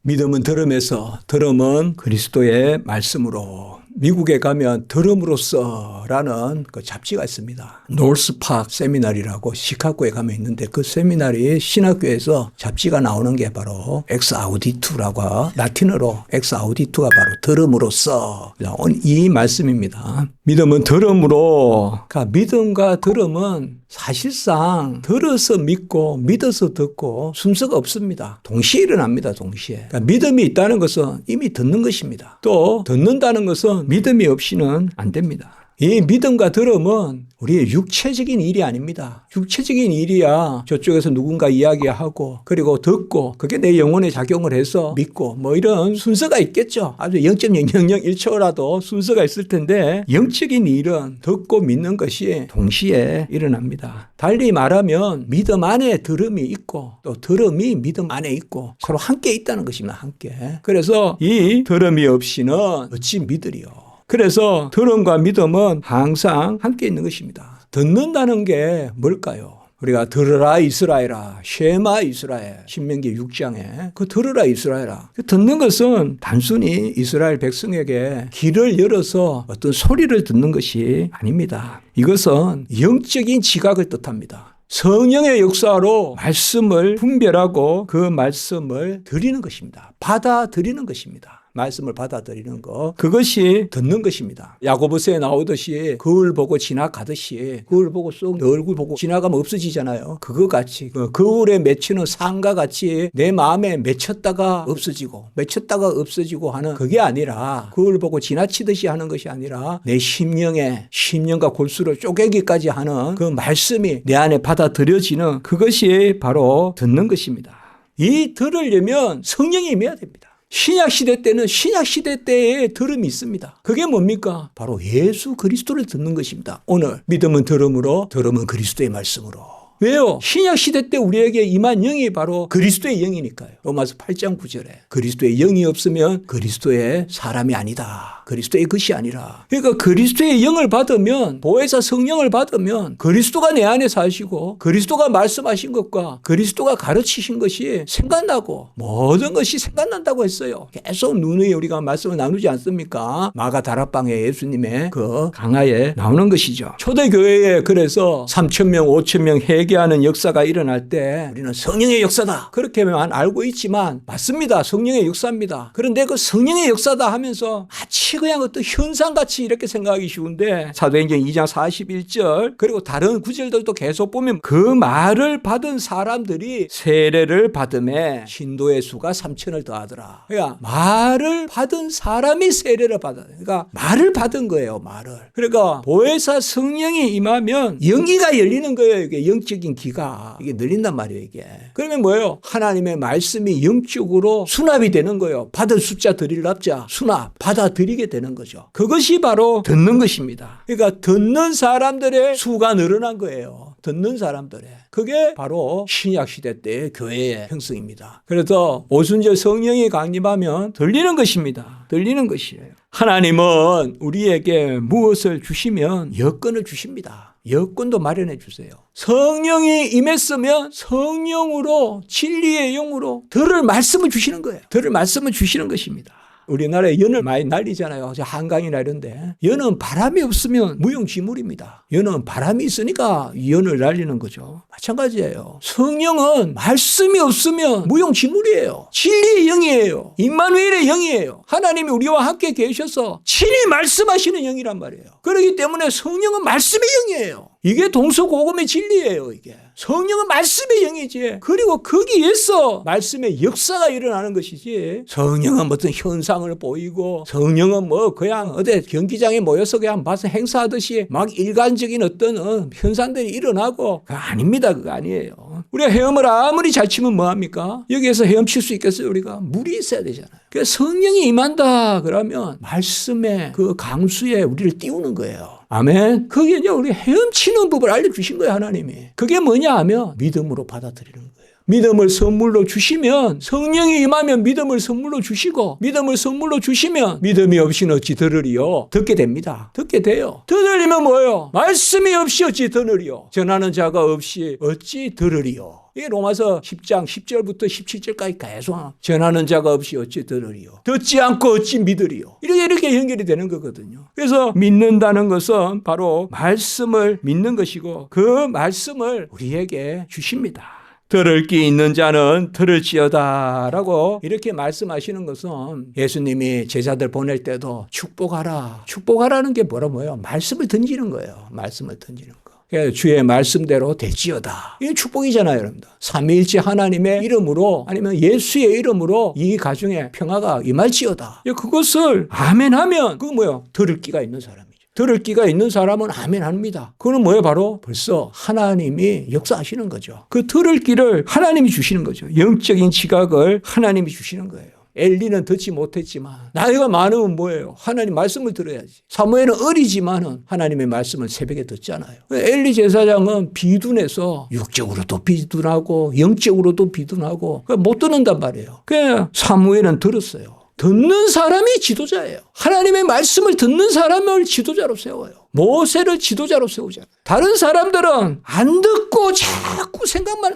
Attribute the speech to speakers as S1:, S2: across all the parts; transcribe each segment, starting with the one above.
S1: 믿음은 들음에서, 들음은 그리스도의 말씀으로. 미국에 가면 들음으로써라는 그 잡지가 있습니다. 노스파크 세미나리라고 시카고에 가면 있는데, 그 세미나리 신학교에서 잡지가 나오는 게 바로 엑스 아우디투라고, 라틴어로 엑스 아우디투가 바로 들음으로써 나온 이 말씀입니다. 믿음은 들음으로. 그러니까 믿음과 들음은 사실상 들어서 믿고 믿어서 듣고 순서가 없습니다. 동시에 일어납니다. 동시에. 그러니까 믿음이 있다는 것은 이미 듣는 것입니다. 또 듣는다는 것은 믿음이 없이는 안 됩니다. 이 믿음과 들음은 우리의 육체적인 일이 아닙니다. 육체적인 일이야 저쪽에서 누군가 이야기하고 그리고 듣고 그게 내 영혼에 작용을 해서 믿고 뭐 이런 순서가 있겠죠. 아주 0.0001초라도 순서가 있을 텐데, 영적인 일은 듣고 믿는 것이 동시에 일어납니다. 달리 말하면 믿음 안에 들음이 있고 또 들음이 믿음 안에 있고 서로 함께 있다는 것입니다. 함께. 그래서 이 들음이 없이는 어찌 믿으리요. 그래서 들음과 믿음은 항상 함께 있는 것입니다. 듣는다는 게 뭘까요? 우리가 들으라 이스라엘아, 쉐마 이스라엘, 신명기 6장에 그 들으라 이스라엘아. 듣는 것은 단순히 이스라엘 백성에게 귀를 열어서 어떤 소리를 듣는 것이 아닙니다. 이것은 영적인 지각을 뜻합니다. 성령의 역사로 말씀을 분별하고 그 말씀을 드리는 것입니다. 받아들이는 것입니다. 말씀을 받아들이는 것, 그것이 듣는 것입니다. 야고보서에 나오듯이 거울 보고 지나가듯이, 거울 보고 쏙 내 얼굴 보고 지나가면 없어지잖아요. 그거 같이 거울에 맺히는 상과 같이 내 마음에 맺혔다가 없어지고 하는 그게 아니라, 거울 보고 지나치듯이 하는 것이 아니라 내 심령과 골수를 쪼개기까지 하는 그 말씀이 내 안에 받아들여지는 그것이 바로 듣는 것입니다. 이 들으려면 성령이 임해야 됩니다. 신약시대 때는 신약시대 때의 들음이 있습니다. 그게 뭡니까? 바로 예수 그리스도를 듣는 것입니다. 오늘 믿음은 들음으로, 들음은 그리스도의 말씀으로. 왜요? 신약시대 때 우리에게 임한 영이 바로 그리스도의 영이니까요. 로마서 8장 9절에 그리스도의 영이 없으면 그리스도의 사람이 아니다. 그리스도의 것이 아니라. 그러니까 그리스도의 영을 받으면, 보혜사 성령을 받으면 그리스도가 내 안에 사시고 그리스도가 말씀하신 것과 그리스도가 가르치신 것이 생각나고 모든 것이 생각난다고 했어요. 계속 누누이 우리가 말씀을 나누지 않습니까? 마가 다락방에 예수님의 그 강화에 나오는 것이죠. 초대교회에 그래서 3,000명, 5,000명 회개하는 역사가 일어날 때 우리는 성령의 역사다 그렇게만 알고 있지만, 맞습니다. 성령의 역사입니다. 그런데 그 성령의 역사다 하면서 마치 그냥 어떤 현상같이 이렇게 생각하기 쉬운데, 사도행전 2장 41절 그리고 다른 구절들도 계속 보면 그 말을 받은 사람들이 세례를 받음에 신도의 수가 3,000을 더하더라. 그러니까 말을 받은 사람이 세례를 받아요. 그러니까 말을 받은 거예요. 말을. 그러니까 보혜사 성령이 임하면 영기가 열리는 거예요. 이게 영적인 기가 이게 늘린단 말이에요. 이게. 그러면 뭐예요? 하나님의 말씀이 영적으로 수납이 되는 거예요. 받은 숫자 드릴 납자 수납 받아들이게 되는 거죠. 그것이 바로 듣는 것입니다. 그러니까 듣는 사람들의 수가 늘어난 거예요. 듣는 사람들의. 그게 바로 신약시대 때의 교회의 형성입니다. 그래서 오순절 성령이 강림하면 들리는 것입니다. 들리는 것이에요. 하나님은 우리에게 무엇을 주시면 여건을 주십니다. 여건도 마련해 주세요. 성령이 임했으면 성령으로, 진리의 영으로 들을 말씀을 주시는 거예요. 들을 말씀을 주시는 것입니다. 우리나라에 연을 많이 날리잖아요. 한강이나 이런데. 연은 바람이 없으면 무용지물입니다. 연은 바람이 있으니까 연을 날리는 거죠. 마찬가지예요. 성령은 말씀이 없으면 무용지물이에요. 진리의 영이에요. 임마누엘의 영이에요. 하나님이 우리와 함께 계셔서 친히 말씀하시는 영이란 말이에요. 그렇기 때문에 성령은 말씀의 영이에요. 이게 동서고금의 진리예요. 이게 성령은 말씀의 영이지. 그리고 거기에서 말씀의 역사가 일어나는 것이지, 성령은 무슨 현상을 보이고 성령은 뭐 그냥 어디 경기장에 모여서 그냥 봐서 행사하듯이 막 일관적인 어떤 현상들이 일어나고, 그거 아닙니다. 그거 아니에요. 우리가 헤엄을 아무리 잘 치면 뭐합니까? 여기에서 헤엄칠 수 있겠어요? 우리가 물이 있어야 되잖아요. 그러니까 성령이 임한다 그러면 말씀의 그 강수에 우리를 띄우는 거예요. 아멘. 그게 이제 우리 헤엄치는 법을 알려주신 거예요. 하나님이. 그게 뭐냐 하면 믿음으로 받아들이는 거예요. 믿음을 선물로 주시면, 성령이 임하면 믿음을 선물로 주시고, 믿음을 선물로 주시면 믿음이 없이는 어찌 들으리요? 듣게 됩니다. 듣게 돼요. 들으리면 뭐예요? 말씀이 없이 어찌 들으리요? 전하는 자가 없이 어찌 들으리요? 이게 로마서 10장 10절부터 17절까지 계속 전하는 자가 없이 어찌 들으리요? 듣지 않고 어찌 믿으리요? 이렇게 연결이 되는 거거든요. 그래서 믿는다는 것은 바로 말씀을 믿는 것이고 그 말씀을 우리에게 주십니다. 들을 귀 있는 자는 들을지어다 라고 이렇게 말씀하시는 것은 예수님이 제자들 보낼 때도 축복하라. 축복하라는 게 뭐예요? 말씀을 던지는 거예요. 말씀을 던지는 거. 주의 말씀대로 되지어다. 이게 축복이잖아요, 여러분들. 삼위일체 하나님의 이름으로 아니면 예수의 이름으로 이 가정에 평화가 임할지어다. 그것을 아멘하면 그거 뭐예요? 들을 귀가 있는 사람이죠. 들을 귀가 있는 사람은 아멘합니다. 그건 뭐예요? 바로 벌써 하나님이 역사하시는 거죠. 그 들을 귀를 하나님이 주시는 거죠. 영적인 지각을 하나님이 주시는 거예요. 엘리는 듣지 못했지만 나이가 많으면 뭐예요? 하나님 말씀을 들어야지. 사무엘은 어리지만은 하나님의 말씀을 새벽에 듣잖아요. 엘리 제사장은 비둔해서 육적으로도 비둔하고 영적으로도 비둔하고 못 듣는단 말이에요. 그래서 사무엘은 들었어요. 듣는 사람이 지도자예요. 하나님의 말씀을 듣는 사람을 지도자로 세워요. 모세를 지도자로 세우잖아요. 다른 사람들은 안 듣고 자꾸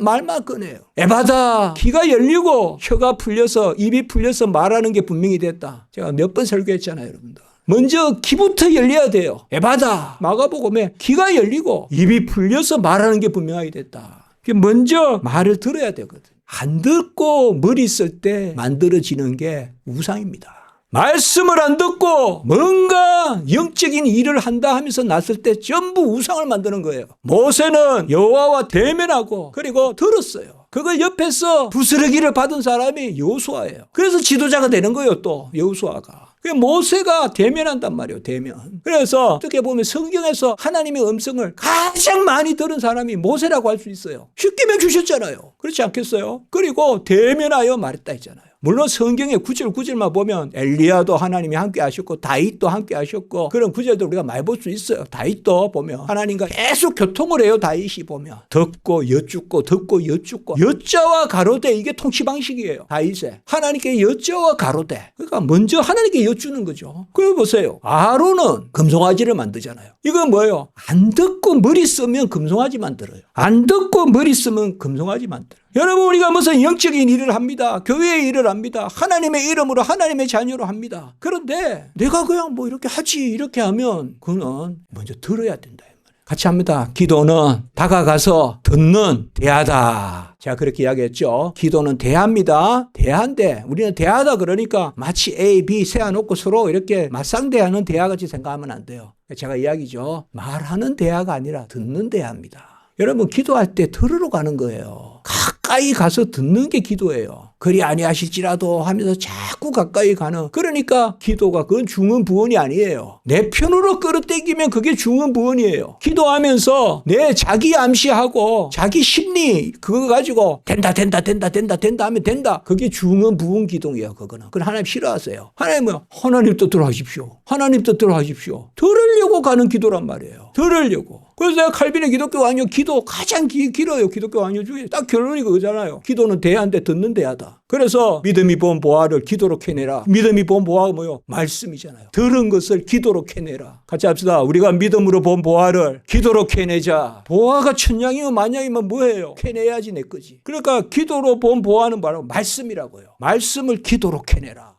S1: 말만 꺼내요. 에바다, 귀가 열리고 혀가 풀려서 입이 풀려서 말하는 게 분명히 됐다. 제가 몇 번 설교했잖아요, 여러분들. 먼저 귀부터 열려야 돼요. 에바다, 마가복음에 귀가 열리고 입이 풀려서 말하는 게 분명하게 됐다. 먼저 말을 들어야 되거든. 안 듣고 머리 쓸 때 만들어지는 게 우상입니다. 말씀을 안 듣고 뭔가 영적인 일을 한다 하면서 났을 때 전부 우상을 만드는 거예요. 모세는 여호와와 대면하고 그리고 들었어요. 그걸 옆에서 부스러기를 받은 사람이 여호수아예요. 그래서 지도자가 되는 거예요, 또 여호수아가. 모세가 대면한단 말이에요, 대면. 그래서 어떻게 보면 성경에서 하나님의 음성을 가장 많이 들은 사람이 모세라고 할 수 있어요. 십계명 주셨잖아요. 그렇지 않겠어요? 그리고 대면하여 말했다 했잖아요. 물론 성경의 구절만 보면 엘리야도 하나님이 함께 하셨고 다윗도 함께 하셨고 그런 구절도 우리가 많이 볼 수 있어요. 다윗도 보면 하나님과 계속 교통을 해요. 다윗이 보면 듣고 여쭙고 듣고 여쭙고 여자와 가로되 이게 통치 방식이에요. 다윗의 하나님께 여자와 가로되 그러니까 먼저 하나님께 여쭈는 거죠. 그거 보세요. 아론은 금송아지를 만들잖아요. 이건 뭐예요? 안 듣고 머리 쓰면 금송아지 만들어요. 안 듣고 머리 쓰면 금송아지 만들어요. 여러분 우리가 무슨 영적인 일을 합니다. 교회의 일을 합니다. 하나님의 이름으로 하나님의 자녀로 합니다. 그런데 내가 그냥 뭐 이렇게 하지 이렇게 하면 그는 먼저 들어야 된다. 같이 합니다. 기도는 다가가서 듣는 대하다. 제가 그렇게 이야기했죠. 기도는 대합니다. 대한데 우리는 대하다 그러니까 마치 A, B 세워놓고 서로 이렇게 맞상대하는 대화같이 생각하면 안 돼요. 제가 이야기죠. 말하는 대화가 아니라 듣는 대화입니다. 여러분 기도할 때 들으러 가는 거예요. 가까이 가서 듣는 게 기도예요. 그리 아니하실지라도 하면서 자꾸 가까이 가는. 그러니까 기도가 그건 중언부언이 아니에요. 내 편으로 끌어당기면 그게 중언부언이에요. 기도하면서 내 자기 암시하고 자기 심리 그거 가지고 된다 하면 된다. 그게 중언부언 기도예요. 그거는. 그건 하나님 싫어하세요. 하나님은 하나님 뜻대로 하십시오. 하나님 뜻대로 하십시오. 들으려고 가는 기도란 말이에요. 들으려고. 그래서 내가 칼빈의 기독교 왕요 기도 가장 길어요. 기독교 왕요 중에 딱 결론이 그거잖아요. 기도는 대한데 듣는 대하다. 그래서 믿음이 본 보화를 기도로 캐내라. 믿음이 본 보화가 뭐요? 말씀이잖아요. 들은 것을 기도로 캐내라. 같이 합시다. 우리가 믿음으로 본 보화를 기도로 캐내자. 보화가 천냥이면 만냥이면 뭐예요? 캐내야지 내 거지. 그러니까 기도로 본 보화는 바로 말씀이라고요. 말씀을 기도로 캐내라.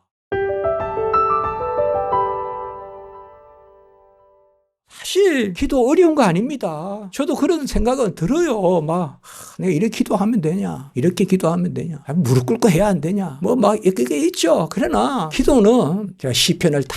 S1: 사실 기도 어려운 거 아닙니다. 저도 그런 생각은 들어요. 내가 이렇게 기도하면 되냐? 이렇게 기도하면 되냐? 무릎 꿇고 해야 안 되냐? 그게 있죠. 그러나 기도는 제가 시편을 다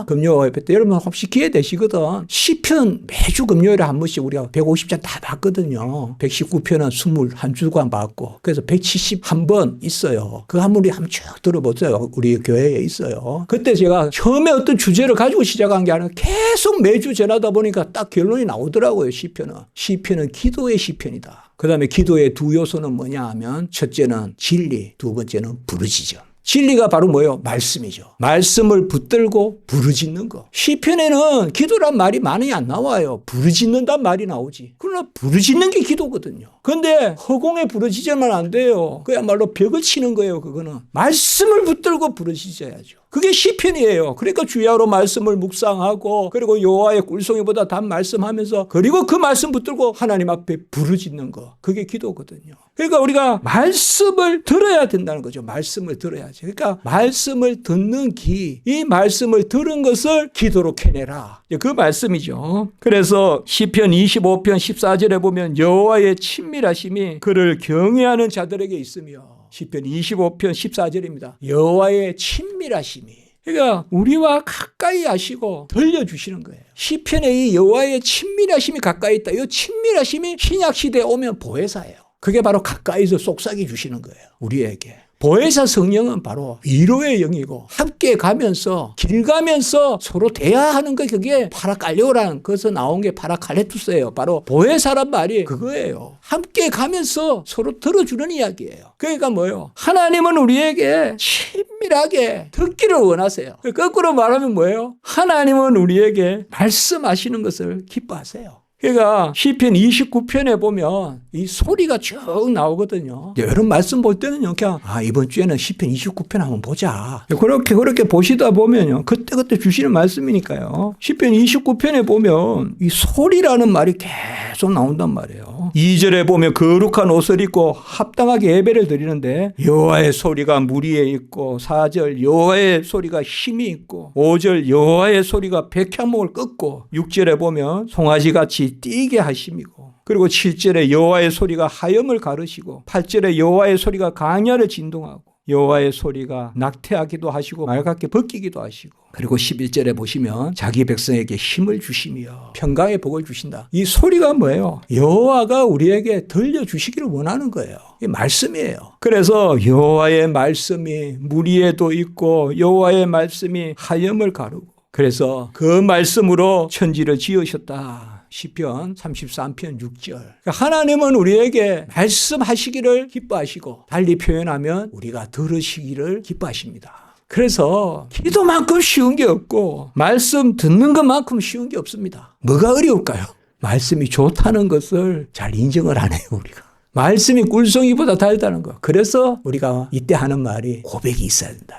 S1: 금요일 때 여러분 혹시 기회 되시거든. 시편 매주 금요일에 한 번씩 우리가 150장 다 봤거든요. 119편은 21주간 봤고 그래서 171번 있어요. 그 한 번 우리 한번 쭉 들어보세요. 우리 교회에 있어요. 그때 제가 처음에 어떤 주제를 가지고 시작한 게 아니라 계속 매주 전하다 보니까 딱 결론이 나오더라고요. 시편은 기도의 시편이다. 그 다음에 기도의 두 요소는 뭐냐 하면 첫째는 진리, 두 번째는 부르짖음. 진리가 바로 뭐예요? 말씀이죠. 말씀을 붙들고 부르짖는 거. 시편에는 기도란 말이 많이 안 나와요. 부르짖는단 말이 나오지. 그러나 부르짖는 게 기도거든요. 그런데 허공에 부르짖으면 안 돼요. 그야말로 벽을 치는 거예요. 그거는 말씀을 붙들고 부르짖어야죠. 그게 시편이에요. 그러니까 주야로 말씀을 묵상하고 그리고 여호와의 꿀송이보다 단 말씀하면서 그리고 그 말씀 붙들고 하나님 앞에 부르짖는 거. 그게 기도거든요. 그러니까 우리가 말씀을 들어야 된다는 거죠. 말씀을 들어야지. 그러니까 말씀을 듣는 기, 이 말씀을 들은 것을 기도로 캐내라. 그 말씀이죠. 그래서 시편 25편 14절에 보면 여호와의 친밀하심이 그를 경외하는 자들에게 있으며 시편 25편 14절입니다. 여호와의 친밀하심이. 그러니까 우리와 가까이 하시고 들려주시는 거예요. 시편에 이 여호와의 친밀하심이 가까이 있다. 이 친밀하심이 신약시대에 오면 보혜사예요. 그게 바로 가까이서 속삭이 주시는 거예요. 우리에게. 보혜사 성령은 바로 위로의 영이고 함께 가면서 길 가면서 서로 대화하는 거 그게 파라칼레오라는 것에서 나온 게 파라칼레투스예요. 바로 보혜사란 말이 그거예요. 함께 가면서 서로 들어주는 이야기예요. 그러니까 뭐예요? 하나님은 우리에게 친밀하게 듣기를 원하세요. 거꾸로 말하면 뭐예요? 하나님은 우리에게 말씀하시는 것을 기뻐하세요. 그러니까 시편 29편에 보면 이 소리가 쭉 나오거든요. 이런 말씀 볼 때는요, 그냥 이번 주에는 시편 29편 한번 보자. 그렇게 보시다 보면요, 그때 주시는 말씀이니까요. 시편 29편에 보면 이 소리라는 말이 계속 나온단 말이에요. 2절에 보면 거룩한 옷을 입고 합당하게 예배를 드리는데 여호와의 소리가 무리에 있고 4절 여호와의 소리가 힘이 있고 5절 여호와의 소리가 백향목을 꺾고 6절에 보면 송아지같이 뛰게 하심이고 그리고 7절에 여호와의 소리가 하염을 가르시고 8절에 여호와의 소리가 강야를 진동하고 여호와의 소리가 낙태하기도 하시고 맑게 벗기기도 하시고 그리고 11절에 보시면 자기 백성에게 힘을 주시며 평강의 복을 주신다. 이 소리가 뭐예요? 여호와가 우리에게 들려주시기를 원하는 거예요. 이 말씀이에요. 그래서 여호와의 말씀이 무리에도 있고 여호와의 말씀이 하염을 가르고 그래서 그 말씀으로 천지를 지으셨다. 시편 33편 6절. 그러니까 하나님은 우리에게 말씀하시기를 기뻐하시고 달리 표현하면 우리가 들으시기를 기뻐하십니다. 그래서 기도만큼 쉬운 게 없고 말씀 듣는 것만큼 쉬운 게 없습니다. 뭐가 어려울까요? 말씀이 좋다는 것을 잘 인정을 안 해요, 우리가. 말씀이 꿀송이보다 달다는 거. 그래서 우리가 이때 하는 말이 고백이 있어야 된다.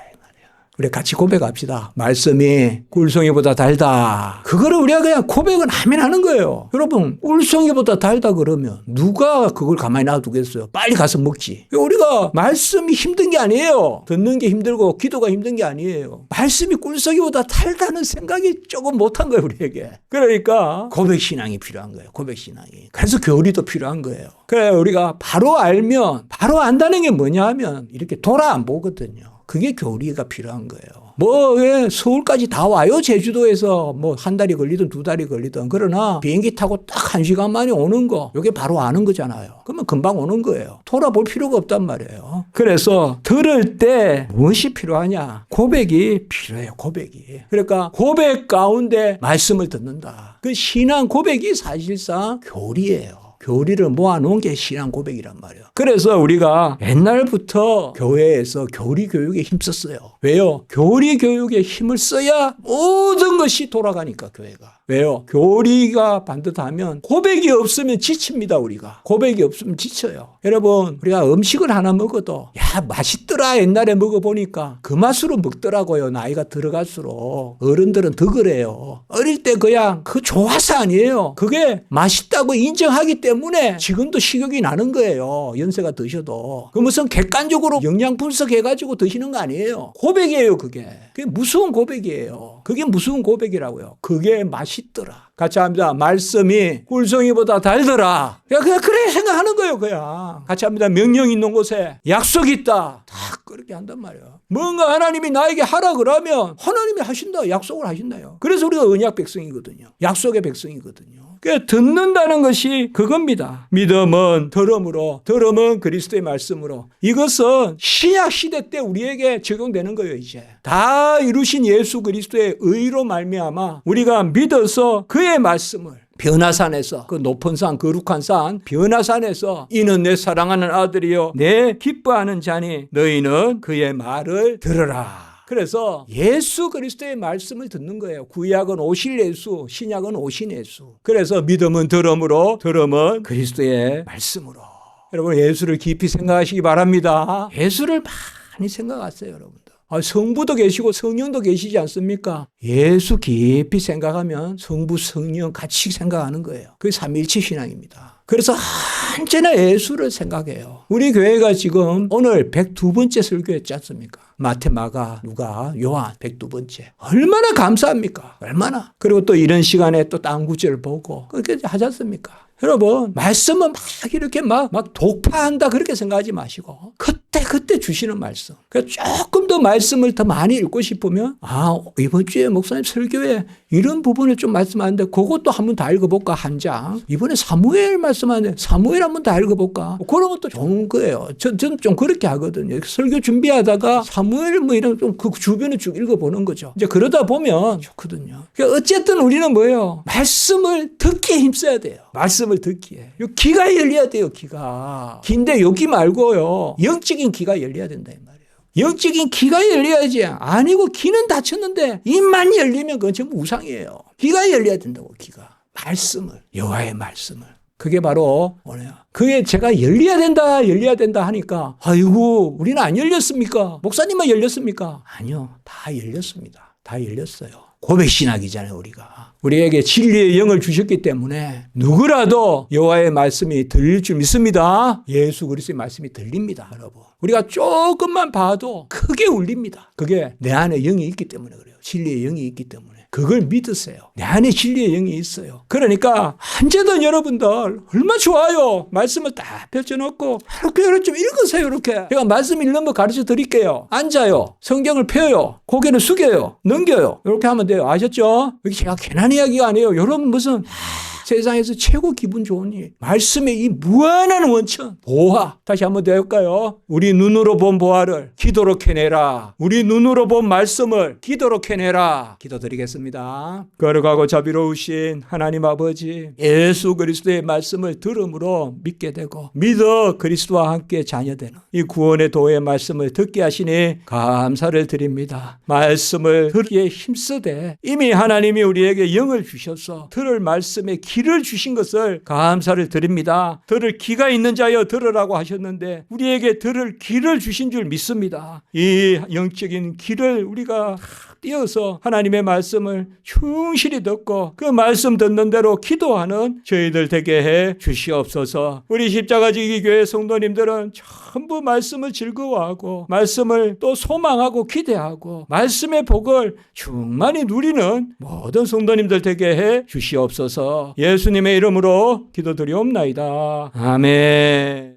S1: 우리 같이 고백합시다. 말씀이 꿀송이보다 달다. 그거를 우리가 그냥 고백은 하면 하는 거예요. 여러분, 꿀송이보다 달다 그러면 누가 그걸 가만히 놔두겠어요? 빨리 가서 먹지. 우리가 말씀이 힘든 게 아니에요. 듣는 게 힘들고 기도가 힘든 게 아니에요. 말씀이 꿀송이보다 달다는 생각이 조금 못한 거예요, 우리에게. 그러니까 고백신앙이 필요한 거예요. 고백신앙이. 그래서 교리도 필요한 거예요. 그래 우리가 바로 알면 바로 안다는 게 뭐냐 하면 이렇게 돌아 안 보거든요. 그게 교리가 필요한 거예요. 왜 서울까지 다 와요? 제주도에서 한 달이 걸리든 2달이 걸리든. 그러나 비행기 타고 딱 1시간 만에 오는 거. 이게 바로 아는 거잖아요. 그러면 금방 오는 거예요. 돌아볼 필요가 없단 말이에요. 그래서 들을 때 무엇이 필요하냐? 고백이 필요해요. 고백이. 그러니까 고백 가운데 말씀을 듣는다. 그 신앙 고백이 사실상 교리예요. 교리를 모아놓은 게 신앙 고백이란 말이에요. 그래서 우리가 옛날부터 교회에서 교리 교육에 힘썼어요. 왜요? 교리 교육에 힘을 써야 모든 것이 돌아가니까 교회가. 왜요? 교리가 반듯하면 고백이 없으면 지칩니다, 우리가. 고백이 없으면 지쳐요. 여러분, 우리가 음식을 하나 먹어도 맛있더라 옛날에 먹어보니까 그 맛으로 먹더라고요. 나이가 들어갈수록. 어른들은 더 그래요. 어릴 때 그냥 좋아서 아니에요. 그게 맛있다고 인정하기 때문에 지금도 식욕이 나는 거예요. 연세가 드셔도. 그 무슨 객관적으로 영양 분석해가지고 드시는 거 아니에요. 고백이에요, 그게. 그게 무서운 고백이에요. 그게 무서운 고백이라고요. 그게 맛있더라. 같이 합니다. 말씀이 꿀송이보다 달더라. 그냥 그래 생각하는 거예요, 그냥. 같이 합니다. 명령 있는 곳에 약속이 있다. 다 그렇게 한단 말이에요. 뭔가 하나님이 나에게 하라 그러면 하나님이 하신다. 약속을 하신다요. 그래서 우리가 언약 백성이거든요. 약속의 백성이거든요. 듣는다는 것이 그겁니다. 믿음은 들음으로, 들음은 그리스도의 말씀으로. 이것은 신약 시대 때 우리에게 적용되는 거예요, 이제. 다 이루신 예수 그리스도의 의로 말미암아 우리가 믿어서 그의 말씀을 변화산에서, 그 높은 산, 거룩한 산 변화산에서 이는 내 사랑하는 아들이요 내 기뻐하는 자니 너희는 그의 말을 들으라. 그래서 예수 그리스도의 말씀을 듣는 거예요. 구약은 오실 예수, 신약은 오신 예수. 그래서 믿음은 들음으로, 들음은 그리스도의 말씀으로. 여러분 예수를 깊이 생각하시기 바랍니다. 예수를 많이 생각하세요, 여러분들. 성부도 계시고 성령도 계시지 않습니까? 예수 깊이 생각하면 성부, 성령 같이 생각하는 거예요. 그게 삼위일체 신앙입니다. 그래서 언제나 예수를 생각해요. 우리 교회가 지금 오늘 102번째 설교했지 않습니까? 마태, 마가, 누가, 요한 102번째. 얼마나 감사합니까? 얼마나. 그리고 또 이런 시간에 또 딴 구절을 보고 그렇게 하지 않습니까? 여러분 말씀은 막 이렇게 막 독파한다 그렇게 생각하지 마시고 그때 주시는 말씀. 그러니까 조금 더 말씀을 더 많이 읽고 싶으면 이번 주에 목사님 설교에 이런 부분을 좀 말씀하는데 그것도 한번 다 읽어볼까 한 장. 이번에 사무엘 말씀하는데 사무엘 한번 다 읽어볼까. 그런 것도 좋은 거예요. 저는 좀 그렇게 하거든요. 설교 준비하다가 사무엘 뭐 이런 좀 그 주변을 쭉 읽어보는 거죠. 이제 그러다 보면 좋거든요. 그러니까 어쨌든 우리는 뭐예요? 말씀을 듣기에 힘써야 돼요. 말씀을 듣기에. 귀가 열려야 돼요. 귀가. 근데 여기 말고요. 영적인 귀가 열려야 된다 이 말이에요. 영적인 귀가 열려야지. 아니고 귀는 닫혔는데 입만 열리면 그건 전부 우상이에요. 귀가 열려야 된다고. 귀가. 말씀을. 여호와의 말씀을. 그게 바로 뭐냐. 그게 제가 열려야 된다 하니까 아이고 우리는 안 열렸습니까? 목사님만 열렸습니까? 아니요. 다 열렸습니다. 다 열렸어요. 고백신학이잖아요. 우리에게 진리의 영을 주셨기 때문에 누구라도 여호와의 말씀이 들릴 줄 믿습니다. 예수 그리스도의 말씀이 들립니다. 여러분. 우리가 조금만 봐도 크게 울립니다. 그게 내 안에 영이 있기 때문에 그래요. 진리의 영이 있기 때문에. 그걸 믿으세요. 내 안에 진리의 영이 있어요. 그러니까 언제든 여러분들 얼마나 좋아요. 말씀을 딱 펼쳐놓고 이렇게 좀 읽으세요. 이렇게. 제가 말씀 읽는 거 가르쳐 드릴게요. 앉아요. 성경을 펴요. 고개를 숙여요. 넘겨요. 이렇게 하면 돼요. 아셨죠? 여기 제가 괜한 이야기가 아니에요. 여러분 무슨 세상에서 최고 기분 좋은 일. 말씀의 이 무한한 원천. 보화. 다시 한번 더 해볼까요? 우리 눈으로 본 보화를 기도로 캐내라. 우리 눈으로 본 말씀을 기도로 캐내라. 기도드리겠습니다. 거룩하고 자비로우신 하나님 아버지, 예수 그리스도의 말씀을 들음으로 믿게 되고 믿어 그리스도와 함께 자녀되는 이 구원의 도의 말씀을 듣게 하시니 감사를 드립니다. 말씀을 듣기에 힘쓰되 이미 하나님이 우리에게 영을 주셔서 들을 말씀의 귀를 주신 것을 감사를 드립니다. 들을 귀가 있는 자여 들으라고 하셨는데 우리에게 들을 귀를 주신 줄 믿습니다. 이 영적인 귀를 우리가 띄어서 하나님의 말씀을 충실히 듣고 그 말씀 듣는 대로 기도하는 저희들 되게 해 주시옵소서. 우리 십자가지기 교회 성도님들은 전부 말씀을 즐거워하고 말씀을 또 소망하고 기대하고 말씀의 복을 충만히 누리는 모든 성도님들 되게 해 주시옵소서. 예수님의 이름으로 기도드리옵나이다. 아멘.